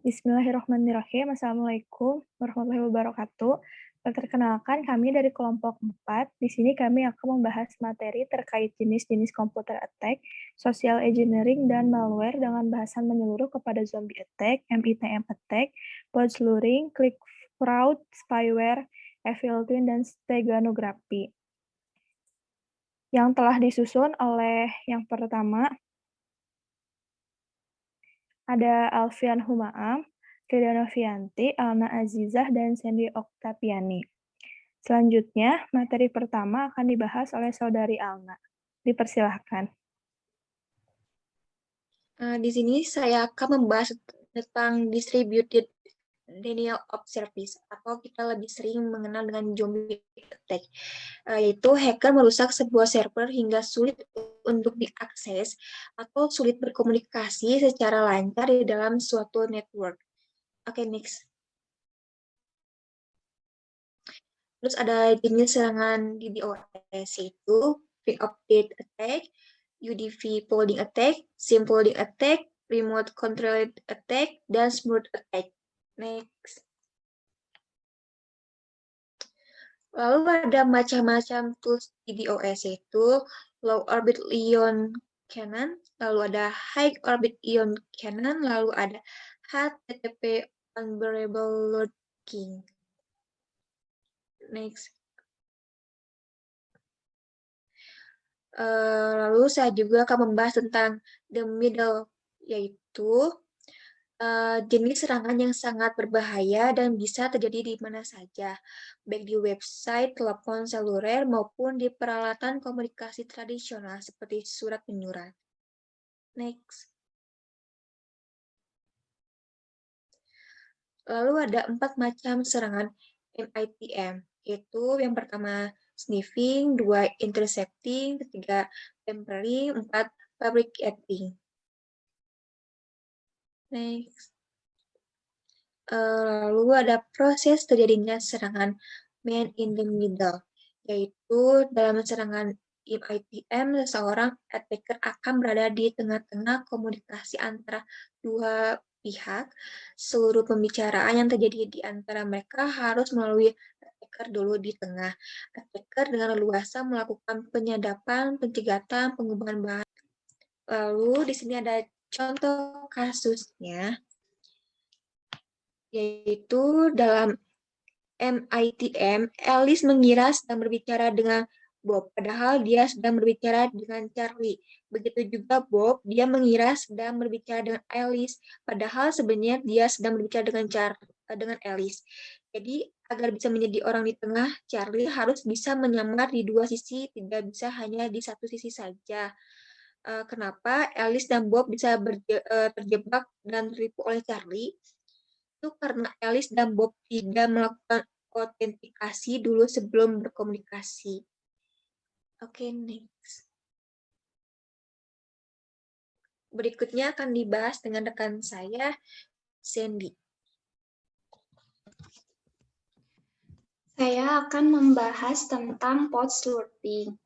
Bismillahirrahmanirrahim. Assalamualaikum warahmatullahi wabarakatuh. Perkenalkan, kami dari kelompok 4. Di sini kami akan membahas materi terkait jenis-jenis computer attack, social engineering, dan malware dengan bahasan menyeluruh kepada zombie attack, MITM attack, bot slurring, click fraud, spyware, evil twin, dan steganografi. Yang telah disusun oleh yang pertama, ada Alfian Humaam, Rida Novianti, Alna Azizah, dan Sandy Oktaviani. Selanjutnya, materi pertama akan dibahas oleh Saudari Alna. Dipersilahkan. Di sini saya akan membahas tentang distributed denial of service, atau kita lebih sering mengenal dengan zombie attack, yaitu hacker merusak sebuah server hingga sulit untuk diakses atau sulit berkomunikasi secara lancar di dalam suatu network. Oke, next. Terus ada jenis serangan DDoS, yaitu Quick Update Attack, UDP Folding Attack, SIM Folding Attack, Remote Controlled Attack, dan Smooth Attack. Next. Lalu ada macam-macam tools DDoS, yaitu Low Orbit Ion Cannon, lalu ada High Orbit Ion Cannon, lalu ada HTTP Unbearable Logging. Next. Lalu saya juga akan membahas tentang the middle, yaitu jenis serangan yang sangat berbahaya dan bisa terjadi di mana saja, baik di website, telepon seluler, maupun di peralatan komunikasi tradisional seperti surat menyurat. Next. Lalu ada 4 macam serangan MITM, yaitu yang pertama sniffing, 2 intercepting, 3 tampering, 4 fabricating. Next. Lalu ada proses terjadinya serangan man in the middle, yaitu dalam serangan MITM, seseorang attacker akan berada di tengah-tengah komunikasi antara dua pihak. Seluruh pembicaraan yang terjadi di antara mereka harus melalui attacker dulu di tengah. Attacker dengan leluasa melakukan penyadapan, pencegatan, pengubahan bahan. Lalu di sini ada contoh kasusnya, yaitu dalam MITM, Alice mengira sedang berbicara dengan Bob, padahal dia sedang berbicara dengan Charlie. Begitu juga Bob, dia mengira sedang berbicara dengan Alice, padahal sebenarnya dia sedang berbicara dengan Alice. Jadi, agar bisa menjadi orang di tengah, Charlie harus bisa menyamar di dua sisi, tidak bisa hanya di satu sisi saja. Kenapa Alice dan Bob bisa terjebak dan tertipu oleh Charlie? Itu karena Alice dan Bob tidak melakukan autentikasi dulu sebelum berkomunikasi. Oke, next. Berikutnya akan dibahas dengan rekan saya, Sandy. Saya akan membahas tentang pod slurping.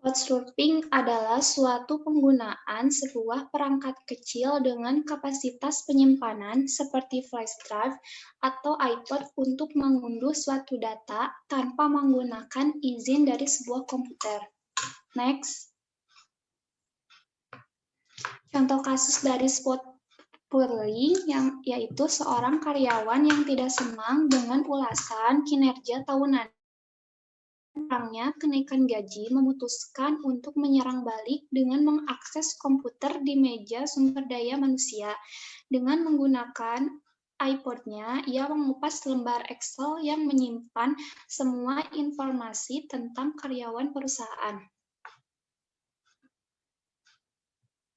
Pod slurping adalah suatu penggunaan sebuah perangkat kecil dengan kapasitas penyimpanan seperti flash drive atau iPod untuk mengunduh suatu data tanpa menggunakan izin dari sebuah komputer. Next. Contoh kasus dari spot pulling yaitu seorang karyawan yang tidak senang dengan ulasan kinerja tahunan. Orangnya kenaikan gaji memutuskan untuk menyerang balik dengan mengakses komputer di meja sumber daya manusia. Dengan menggunakan iPod-nya, ia mengupas lembar Excel yang menyimpan semua informasi tentang karyawan perusahaan.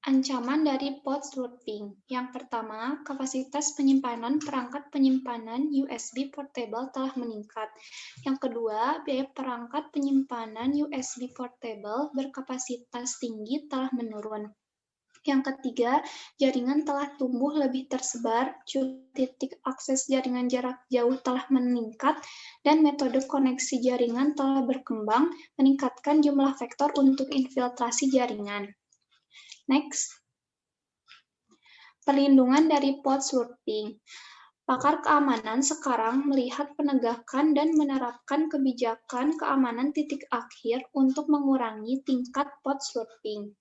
Ancaman dari pod slurping. Yang pertama, kapasitas penyimpanan perangkat penyimpanan USB portable telah meningkat. Yang kedua, biaya perangkat penyimpanan USB portable berkapasitas tinggi telah menurun. Yang ketiga, jaringan telah tumbuh lebih tersebar, titik akses jaringan jarak jauh telah meningkat, dan metode koneksi jaringan telah berkembang, meningkatkan jumlah vektor untuk infiltrasi jaringan. Next. Perlindungan dari pod slurping. Pakar keamanan sekarang melihat penegakan dan menerapkan kebijakan keamanan titik akhir untuk mengurangi tingkat pod slurping.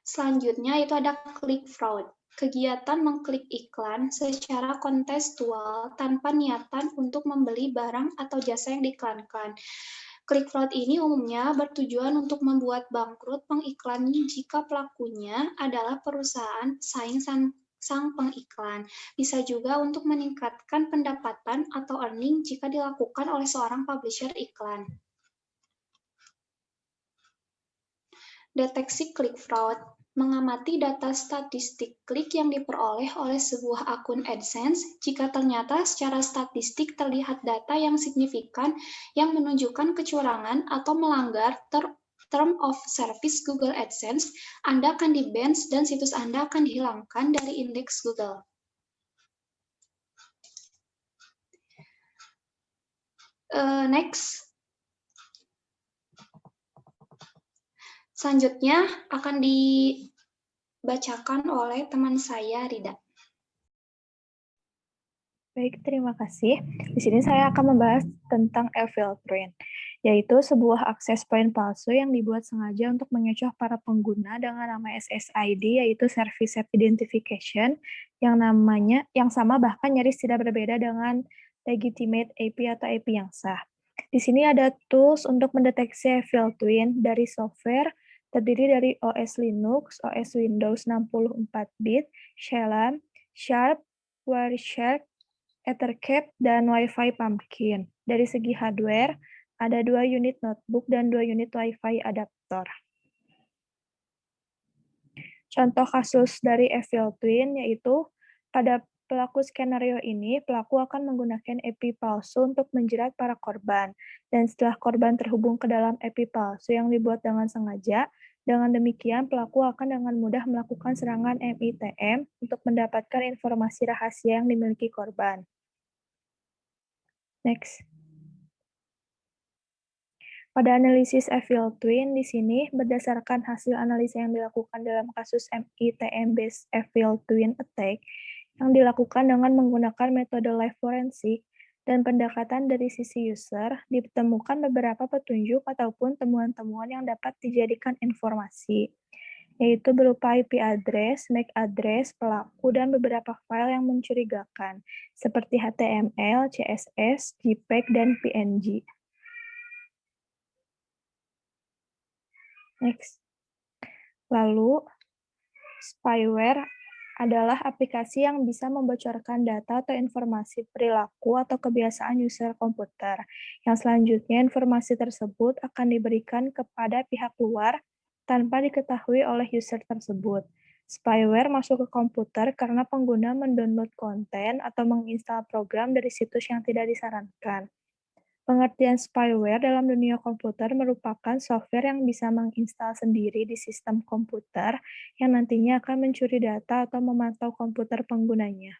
Selanjutnya itu ada click fraud. Kegiatan mengklik iklan secara kontekstual tanpa niatan untuk membeli barang atau jasa yang diiklankan. Click fraud ini umumnya bertujuan untuk membuat bangkrut pengiklan jika pelakunya adalah perusahaan pesaing sang pengiklan. Bisa juga untuk meningkatkan pendapatan atau earning jika dilakukan oleh seorang publisher iklan. Deteksi klik fraud. Mengamati data statistik klik yang diperoleh oleh sebuah akun AdSense jika ternyata secara statistik terlihat data yang signifikan yang menunjukkan kecurangan atau melanggar Term of Service Google AdSense, Anda akan di-ban dan situs Anda akan dihilangkan dari indeks Google. Next. Selanjutnya akan dibacakan oleh teman saya, Rida. Baik, terima kasih. Di sini saya akan membahas tentang e-filtering, yaitu sebuah akses point palsu yang dibuat sengaja untuk mengecoh para pengguna dengan nama SSID, yaitu Service Identification, yang sama bahkan nyaris tidak berbeda dengan legitimate IP atau IP yang sah. Di sini ada tools untuk mendeteksi e-filtering dari software terdiri dari OS Linux, OS Windows 64-bit, Shell, Sharp, Wireshark, Ethercap, dan Wi-Fi Pumpkin. Dari segi hardware, ada 2 unit notebook dan 2 unit Wi-Fi adaptor. Contoh kasus dari e-filtering yaitu pada pelaku skenario ini, pelaku akan menggunakan IP palsu untuk menjerat para korban. Dan setelah korban terhubung ke dalam IP palsu yang dibuat dengan sengaja, dengan demikian pelaku akan dengan mudah melakukan serangan MITM untuk mendapatkan informasi rahasia yang dimiliki korban. Next. Pada analisis e-filtering di sini, berdasarkan hasil analisa yang dilakukan dalam kasus MITM-based e-filtering attack, yang dilakukan dengan menggunakan metode live forensik dan pendekatan dari sisi user, ditemukan beberapa petunjuk ataupun temuan-temuan yang dapat dijadikan informasi, yaitu berupa IP address, MAC address, pelaku, dan beberapa file yang mencurigakan, seperti HTML, CSS, JPEG, dan PNG. Next. Lalu, spyware adalah aplikasi yang bisa membocorkan data atau informasi perilaku atau kebiasaan user komputer, yang selanjutnya informasi tersebut akan diberikan kepada pihak luar tanpa diketahui oleh user tersebut. Spyware masuk ke komputer karena pengguna mendownload konten atau menginstal program dari situs yang tidak disarankan. Pengertian spyware dalam dunia komputer merupakan software yang bisa menginstal sendiri di sistem komputer yang nantinya akan mencuri data atau memantau komputer penggunanya.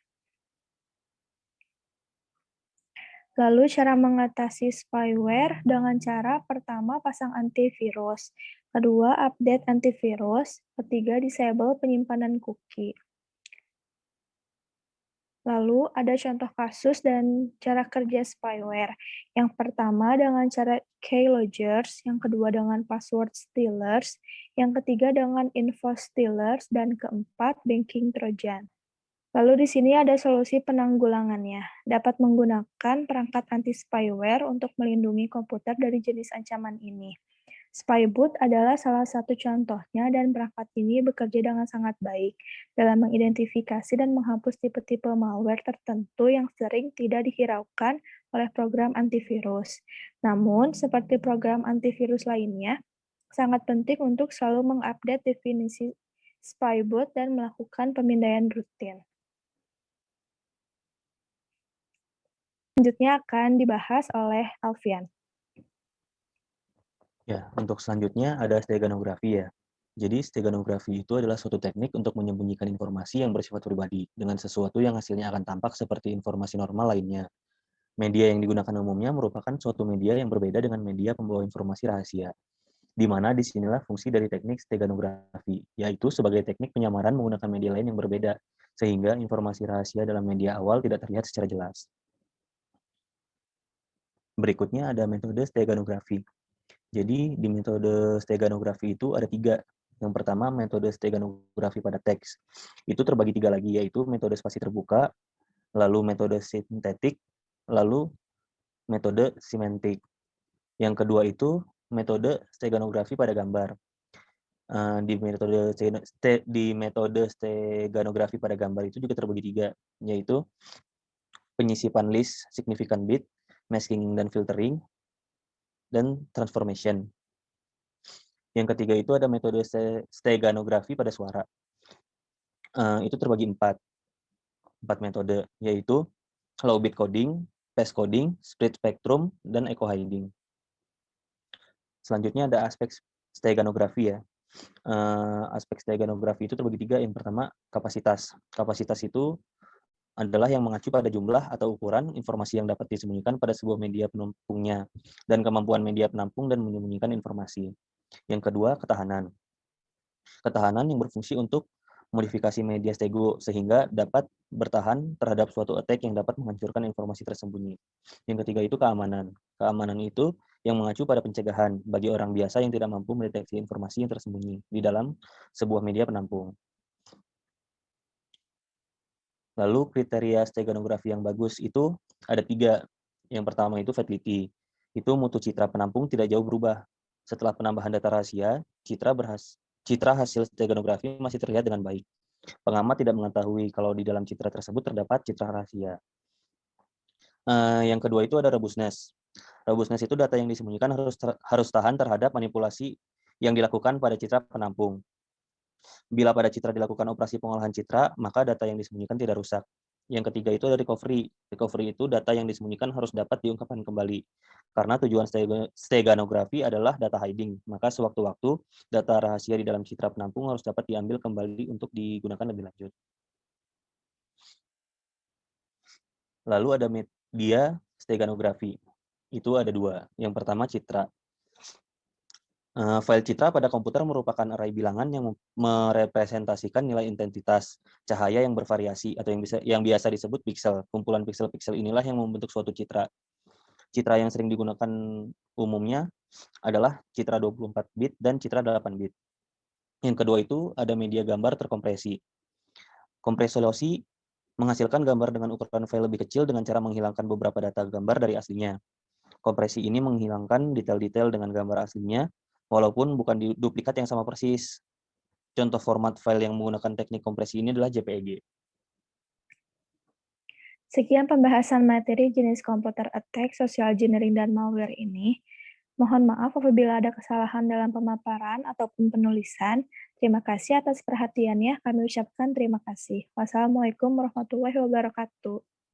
Lalu cara mengatasi spyware dengan cara pertama pasang antivirus, kedua update antivirus, ketiga disable penyimpanan cookie. Lalu ada contoh kasus dan cara kerja spyware. Yang pertama dengan cara keyloggers, yang kedua dengan password stealers, yang ketiga dengan info stealers, dan keempat banking trojan. Lalu di sini ada solusi penanggulangannya. Dapat menggunakan perangkat anti-spyware untuk melindungi komputer dari jenis ancaman ini. Spyboot adalah salah satu contohnya dan perangkat ini bekerja dengan sangat baik dalam mengidentifikasi dan menghapus tipe-tipe malware tertentu yang sering tidak dihiraukan oleh program antivirus. Namun, seperti program antivirus lainnya, sangat penting untuk selalu mengupdate definisi spyboot dan melakukan pemindaian rutin. Selanjutnya akan dibahas oleh Alfian. Ya, untuk selanjutnya ada steganografi ya. Jadi steganografi itu adalah suatu teknik untuk menyembunyikan informasi yang bersifat pribadi dengan sesuatu yang hasilnya akan tampak seperti informasi normal lainnya. Media yang digunakan umumnya merupakan suatu media yang berbeda dengan media pembawa informasi rahasia. di mana disinilah fungsi dari teknik steganografi, yaitu sebagai teknik penyamaran menggunakan media lain yang berbeda, sehingga informasi rahasia dalam media awal tidak terlihat secara jelas. Berikutnya ada metode steganografi. Jadi di metode steganografi itu ada 3. Yang pertama metode steganografi pada teks. Itu terbagi 3 lagi, yaitu metode spasi terbuka, lalu metode sintetik, lalu metode semantik. Yang kedua itu metode steganografi pada gambar. Di metode steganografi pada gambar itu juga terbagi 3, yaitu penyisipan list signifikan bit, masking dan filtering, dan transformation. Yang ketiga itu ada metode steganografi pada suara. Itu terbagi 4 metode, yaitu low bit coding, phase coding, split spectrum, dan echo hiding. Selanjutnya ada aspek steganografi ya. Aspek steganografi itu terbagi 3. Yang pertama kapasitas. Kapasitas itu adalah yang mengacu pada jumlah atau ukuran informasi yang dapat disembunyikan pada sebuah media penampungnya, dan kemampuan media penampung dan menyembunyikan informasi. Yang kedua, ketahanan. Ketahanan yang berfungsi untuk modifikasi media stego sehingga dapat bertahan terhadap suatu attack yang dapat menghancurkan informasi tersembunyi. Yang ketiga itu keamanan. Keamanan itu yang mengacu pada pencegahan bagi orang biasa yang tidak mampu mendeteksi informasi yang tersembunyi di dalam sebuah media penampung. Lalu kriteria steganografi yang bagus itu ada 3. Yang pertama itu fidelity. Itu mutu citra penampung tidak jauh berubah. Setelah penambahan data rahasia, citra hasil steganografi masih terlihat dengan baik. Pengamat tidak mengetahui kalau di dalam citra tersebut terdapat citra rahasia. Yang kedua itu ada robustness. Robustness itu data yang disembunyikan harus tahan terhadap manipulasi yang dilakukan pada citra penampung. Bila pada citra dilakukan operasi pengolahan citra, maka data yang disembunyikan tidak rusak. Yang ketiga itu ada recovery. Recovery itu data yang disembunyikan harus dapat diungkapkan kembali. Karena tujuan steganografi adalah data hiding, maka sewaktu-waktu data rahasia di dalam citra penampung harus dapat diambil kembali untuk digunakan lebih lanjut. Lalu ada media steganografi. Itu ada 2. Yang pertama citra. File citra pada komputer merupakan array bilangan yang merepresentasikan nilai intensitas cahaya yang bervariasi atau yang biasa disebut piksel. Kumpulan piksel-piksel inilah yang membentuk suatu citra. Citra yang sering digunakan umumnya adalah citra 24 bit dan citra 8 bit. Yang kedua itu ada media gambar terkompresi. Kompresolosi menghasilkan gambar dengan ukuran file lebih kecil dengan cara menghilangkan beberapa data gambar dari aslinya. Kompresi ini menghilangkan detail-detail dengan gambar aslinya, walaupun bukan duplikat yang sama persis. Contoh format file yang menggunakan teknik kompresi ini adalah JPEG. Sekian pembahasan materi jenis komputer attack, social engineering, dan malware ini. Mohon maaf apabila ada kesalahan dalam pemaparan ataupun penulisan. Terima kasih atas perhatiannya. Kami ucapkan terima kasih. Wassalamualaikum warahmatullahi wabarakatuh.